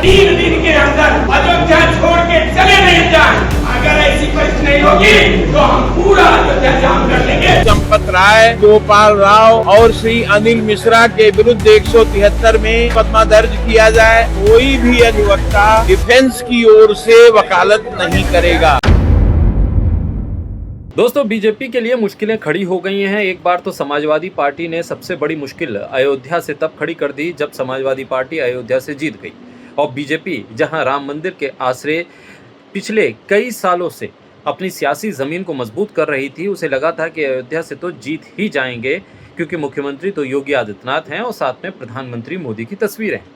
3 दिन के अंदर अयोध्या छोड़ के चले नहीं जाए। अगर ऐसी परिस्थिति नहीं होगी तो हम पूरा अयोध्या जाम कर लेंगे। चंपत राय, गोपाल राव और श्री अनिल मिश्रा के विरुद्ध 173 में मुकदमा दर्ज किया जाए। कोई भी अधिवक्ता डिफेंस की ओर से वकालत नहीं करेगा। दोस्तों, बीजेपी के लिए मुश्किलें खड़ी हो गई हैं। एक बार तो समाजवादी पार्टी ने सबसे बड़ी मुश्किल अयोध्या से तब खड़ी कर दी जब समाजवादी पार्टी अयोध्या से जीत गई और बीजेपी जहां राम मंदिर के आश्रय पिछले कई सालों से अपनी सियासी ज़मीन को मजबूत कर रही थी, उसे लगा था कि अयोध्या से तो जीत ही जाएंगे क्योंकि मुख्यमंत्री तो योगी आदित्यनाथ हैं और साथ में प्रधानमंत्री मोदी की तस्वीरें हैं।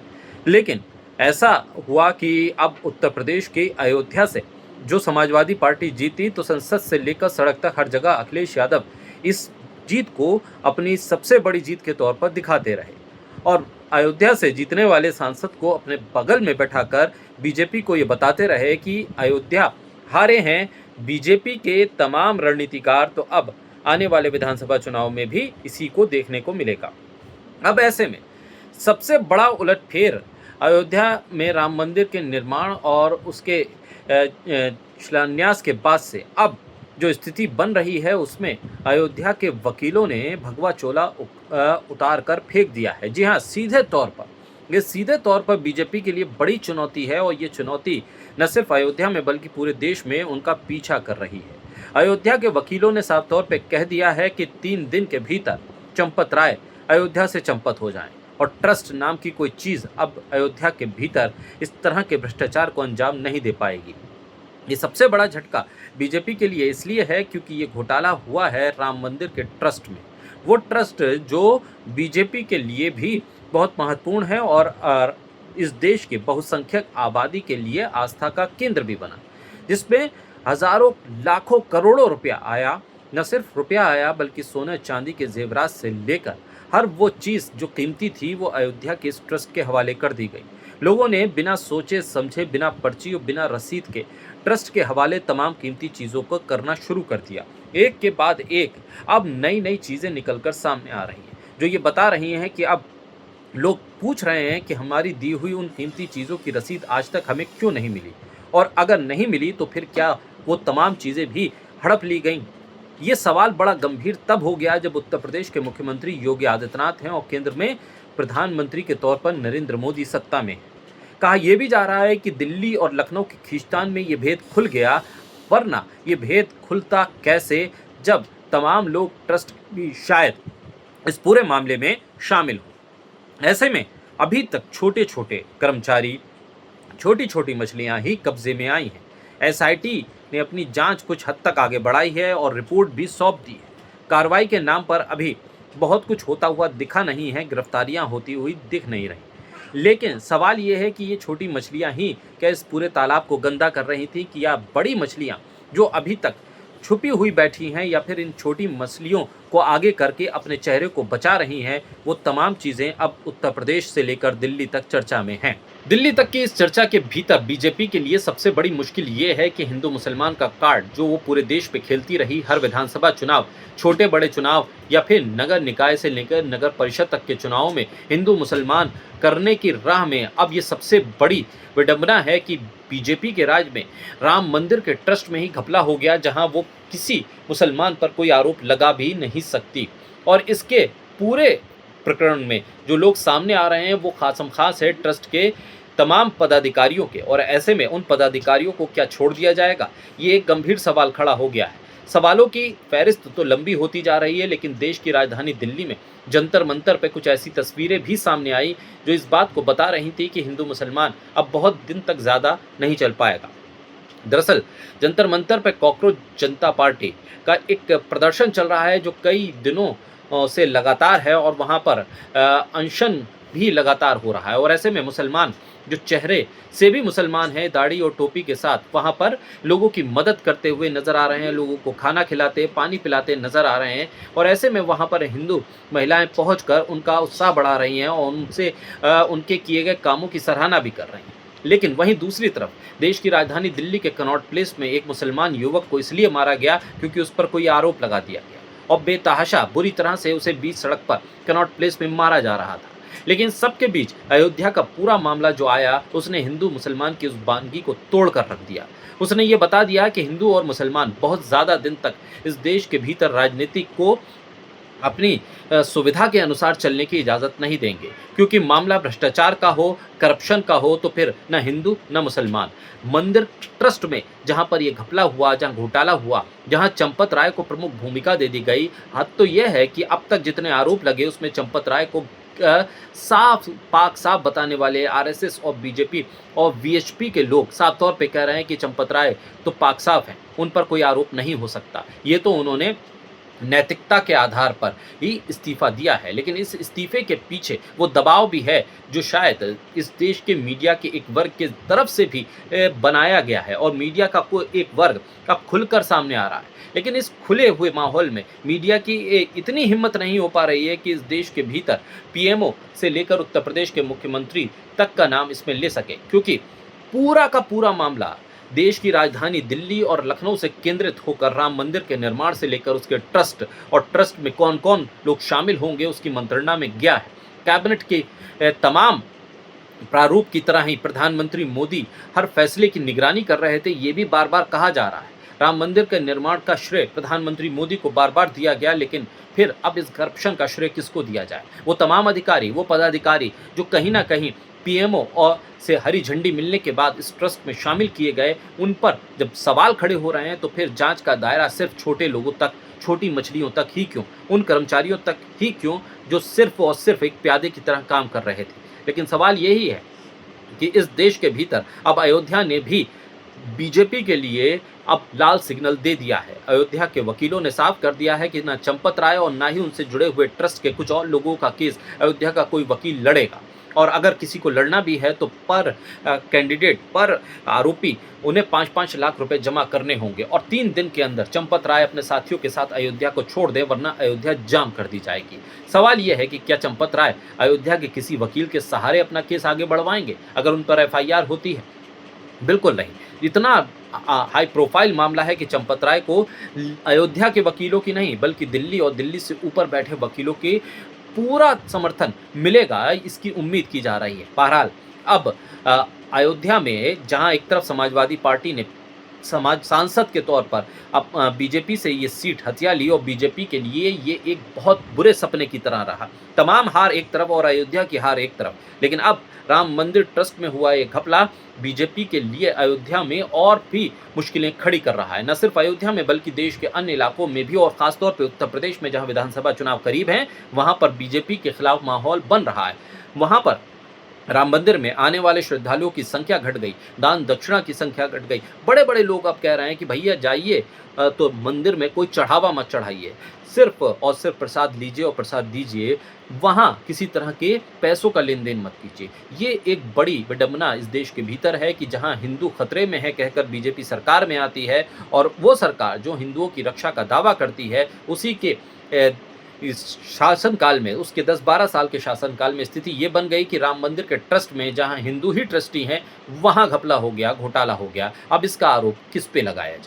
लेकिन ऐसा हुआ कि अब उत्तर प्रदेश के अयोध्या से जो समाजवादी पार्टी जीती तो संसद से लेकर सड़क तक हर जगह अखिलेश यादव इस जीत को अपनी सबसे बड़ी जीत के तौर पर दिखाते रहे और अयोध्या से जीतने वाले सांसद को अपने बगल में बैठाकर बीजेपी को ये बताते रहे कि अयोध्या हारे हैं बीजेपी के तमाम रणनीतिकार, तो अब आने वाले विधानसभा चुनाव में भी इसी को देखने को मिलेगा। अब ऐसे में सबसे बड़ा उलटफेर अयोध्या में राम मंदिर के निर्माण और उसके शिलान्यास के बाद से अब जो स्थिति बन रही है उसमें अयोध्या के वकीलों ने भगवा चोला उतार कर फेंक दिया है। जी हाँ, सीधे तौर पर बीजेपी के लिए बड़ी चुनौती है और ये चुनौती न सिर्फ अयोध्या में बल्कि पूरे देश में उनका पीछा कर रही है। अयोध्या के वकीलों ने साफ तौर पर कह दिया है कि 3 दिन के भीतर चंपत राय अयोध्या से चंपत हो जाएं और ट्रस्ट नाम की कोई चीज़ अब अयोध्या के भीतर इस तरह के भ्रष्टाचार को अंजाम नहीं दे पाएगी। ये सबसे बड़ा झटका बीजेपी के लिए इसलिए है क्योंकि ये घोटाला हुआ है राम मंदिर के ट्रस्ट में। वो ट्रस्ट जो बीजेपी के लिए भी बहुत महत्वपूर्ण है और इस देश के बहुसंख्यक आबादी के लिए आस्था का केंद्र भी बना, जिसमें हजारों लाखों करोड़ों रुपया आया। न सिर्फ रुपया आया बल्कि सोने चांदी के जेवरात से लेकर हर वो चीज़ जो कीमती थी वो अयोध्या के इस ट्रस्ट के हवाले कर दी गई। लोगों ने बिना सोचे समझे, बिना पर्ची और बिना रसीद के ट्रस्ट के हवाले तमाम कीमती चीज़ों को करना शुरू कर दिया। एक के बाद एक अब नई नई चीज़ें निकलकर सामने आ रही हैं जो ये बता रही हैं कि अब लोग पूछ रहे हैं कि हमारी दी हुई उन कीमती चीज़ों की रसीद आज तक हमें क्यों नहीं मिली, और अगर नहीं मिली तो फिर क्या वो तमाम चीज़ें भी हड़प ली गईं। ये सवाल बड़ा गंभीर तब हो गया जब उत्तर प्रदेश के मुख्यमंत्री योगी आदित्यनाथ हैं और केंद्र में प्रधानमंत्री के तौर पर नरेंद्र मोदी सत्ता में। कहा यह भी जा रहा है कि दिल्ली और लखनऊ के खींचतान में ये भेद खुल गया, वरना ये भेद खुलता कैसे जब तमाम लोग ट्रस्ट भी शायद इस पूरे मामले में शामिल हों। ऐसे में अभी तक छोटे छोटे कर्मचारी, छोटी छोटी मछलियां ही कब्जे में आई हैं। एसआईटी ने अपनी जांच कुछ हद तक आगे बढ़ाई है और रिपोर्ट भी सौंप दी है। कार्रवाई के नाम पर अभी बहुत कुछ होता हुआ दिखा नहीं है, गिरफ्तारियां होती हुई दिख नहीं रही। लेकिन सवाल ये है कि ये छोटी मछलियां ही क्या इस पूरे तालाब को गंदा कर रही थी कि या बड़ी मछलियां जो अभी तक छुपी हुई बैठी हैं या फिर इन छोटी मछलियों को आगे करके अपने चेहरे को बचा रही हैं। वो तमाम चीज़ें अब उत्तर प्रदेश से लेकर दिल्ली तक चर्चा में हैं। दिल्ली तक की इस चर्चा के भीतर बीजेपी के लिए सबसे बड़ी मुश्किल ये है कि हिंदू मुसलमान का कार्ड जो वो पूरे देश पे खेलती रही, हर विधानसभा चुनाव, छोटे बड़े चुनाव या फिर नगर निकाय से लेकर नगर परिषद तक के चुनावों में हिंदू मुसलमान करने की राह में अब ये सबसे बड़ी विडंबना है कि बीजेपी के राज में राम मंदिर के ट्रस्ट में ही घपला हो गया, जहां वो किसी मुसलमान पर कोई आरोप लगा भी नहीं सकती। और इसके पूरे प्रकरण में जो लोग सामने आ रहे हैं वो खासम खास है ट्रस्ट के तमाम पदाधिकारियों के, और ऐसे में उन पदाधिकारियों को क्या छोड़ दिया जाएगा, ये एक गंभीर सवाल खड़ा हो गया है। सवालों की फहरिस्त तो लंबी होती जा रही है, लेकिन देश की राजधानी दिल्ली में जंतर मंतर पे कुछ ऐसी तस्वीरें भी सामने आई जो इस बात को बता रही थी कि हिंदू मुसलमान अब बहुत दिन तक ज़्यादा नहीं चल पाएगा। दरअसल जंतर मंतर पे कॉकरोच जनता पार्टी का एक प्रदर्शन चल रहा है जो कई दिनों से लगातार है और वहाँ पर अनशन भी लगातार हो रहा है। और ऐसे में मुसलमान जो चेहरे से भी मुसलमान हैं, दाढ़ी और टोपी के साथ वहाँ पर लोगों की मदद करते हुए नज़र आ रहे हैं, लोगों को खाना खिलाते, पानी पिलाते नज़र आ रहे हैं। और ऐसे में वहाँ पर हिंदू महिलाएं पहुंचकर उनका उत्साह बढ़ा रही हैं और उनसे उनके किए गए कामों की सराहना भी कर रही हैं। लेकिन वहीं दूसरी तरफ देश की राजधानी दिल्ली के कनॉट प्लेस में एक मुसलमान युवक को इसलिए मारा गया क्योंकि उस पर कोई आरोप लगा दिया गया और बेतहाशा बुरी तरह से उसे बीच सड़क पर कनॉट प्लेस में मारा जा रहा था। लेकिन सबके बीच अयोध्या का पूरा मामला जो आया, उसने हिंदू मुसलमान की उस बानगी को तोड़ कर रख दिया। उसने ये बता दिया कि हिंदू और मुसलमान बहुत ज़्यादा दिन तक इस देश के भीतर राजनीति को अपनी सुविधा के अनुसार चलने की इजाज़त नहीं देंगे, क्योंकि मामला भ्रष्टाचार का हो, करप्शन का हो, तो फिर न हिंदू न मुसलमान। मंदिर ट्रस्ट में जहाँ पर ये घपला हुआ, जहाँ घोटाला हुआ, जहाँ चंपत राय को प्रमुख भूमिका दे दी गई, हद तो यह है कि अब तक जितने आरोप लगे उसमें चंपत राय को साफ बताने वाले आरएसएस और बीजेपी और वीएचपी के लोग साफ तौर पे कह रहे हैं कि चंपत राय तो पाक साफ हैं, उन पर कोई आरोप नहीं हो सकता। ये तो उन्होंने नैतिकता के आधार पर ही इस्तीफा दिया है, लेकिन इस इस्तीफे के पीछे वो दबाव भी है जो शायद इस देश के मीडिया के एक वर्ग की तरफ से भी बनाया गया है, और मीडिया का कोई एक वर्ग अब खुलकर सामने आ रहा है। लेकिन इस खुले हुए माहौल में मीडिया की इतनी हिम्मत नहीं हो पा रही है कि इस देश के भीतर पीएमओ से लेकर उत्तर प्रदेश के मुख्यमंत्री तक का नाम इसमें ले सके, क्योंकि पूरा का पूरा मामला देश की राजधानी दिल्ली और लखनऊ से केंद्रित होकर राम मंदिर के निर्माण से लेकर उसके ट्रस्ट और ट्रस्ट में कौन कौन लोग शामिल होंगे उसकी मंत्रणा में गया है। कैबिनेट के तमाम प्रारूप की तरह ही प्रधानमंत्री मोदी हर फैसले की निगरानी कर रहे थे, ये भी बार बार कहा जा रहा है। राम मंदिर के निर्माण का श्रेय प्रधानमंत्री मोदी को बार बार दिया गया, लेकिन फिर अब इस करप्शन का श्रेय किसको दिया जाए? वो तमाम अधिकारी, वो पदाधिकारी जो कहीं ना कहीं पीएमओ और से हरी झंडी मिलने के बाद इस ट्रस्ट में शामिल किए गए, उन पर जब सवाल खड़े हो रहे हैं तो फिर जांच का दायरा सिर्फ छोटे लोगों तक, छोटी मछलियों तक ही क्यों, उन कर्मचारियों तक ही क्यों जो सिर्फ और सिर्फ एक प्यादे की तरह काम कर रहे थे। लेकिन सवाल यही है कि इस देश के भीतर अब अयोध्या ने भी बीजेपी के लिए अब लाल सिग्नल दे दिया है। अयोध्या के वकीलों ने साफ कर दिया है कि ना चंपत राय और ना ही उनसे जुड़े हुए ट्रस्ट के कुछ और लोगों का केस अयोध्या का कोई वकील लड़ेगा, और अगर किसी को लड़ना भी है तो पर कैंडिडेट, पर आरोपी उन्हें 5-5 लाख रुपए जमा करने होंगे, और 3 दिन के अंदर चंपत राय अपने साथियों के साथ अयोध्या को छोड़ दें, वरना अयोध्या जाम कर दी जाएगी। सवाल यह है कि क्या चंपत राय अयोध्या के किसी वकील के सहारे अपना केस आगे बढ़वाएंगे अगर उन पर एफआईआर होती है? बिल्कुल नहीं। इतना हाई प्रोफाइल मामला है कि चंपत राय को अयोध्या के वकीलों की नहीं बल्कि दिल्ली और दिल्ली से ऊपर बैठे वकीलों के पूरा समर्थन मिलेगा, इसकी उम्मीद की जा रही है। बहरहाल अब अयोध्या में जहां एक तरफ समाजवादी पार्टी ने सांसद के तौर पर अब बीजेपी से ये सीट हथिया ली, और बीजेपी के लिए ये एक बहुत बुरे सपने की तरह रहा। तमाम हार एक तरफ और अयोध्या की हार एक तरफ, लेकिन अब राम मंदिर ट्रस्ट में हुआ एक घपला बीजेपी के लिए अयोध्या में और भी मुश्किलें खड़ी कर रहा है। न सिर्फ अयोध्या में बल्कि देश के अन्य इलाकों में भी, और खासतौर पर उत्तर प्रदेश में जहां विधानसभा चुनाव करीब हैं, वहां पर बीजेपी के खिलाफ माहौल बन रहा है। वहां पर राम मंदिर में आने वाले श्रद्धालुओं की संख्या घट गई, दान दक्षिणा की संख्या घट गई। बड़े बड़े लोग अब कह रहे हैं कि भैया जाइए तो मंदिर में कोई चढ़ावा मत चढ़ाइए, सिर्फ और सिर्फ प्रसाद लीजिए और प्रसाद दीजिए, वहाँ किसी तरह के पैसों का लेन देन मत कीजिए। ये एक बड़ी विडंबना इस देश के भीतर है कि जहाँ हिंदू खतरे में है कहकर बीजेपी सरकार में आती है, और वो सरकार जो हिंदुओं की रक्षा का दावा करती है, उसी के इस शासनकाल में, उसके 10-12 साल के शासनकाल में स्थिति ये बन गई कि राम मंदिर के ट्रस्ट में जहां हिंदू ही ट्रस्टी हैं, वहां घपला हो गया, घोटाला हो गया। अब इसका आरोप किस पे लगाया जाए?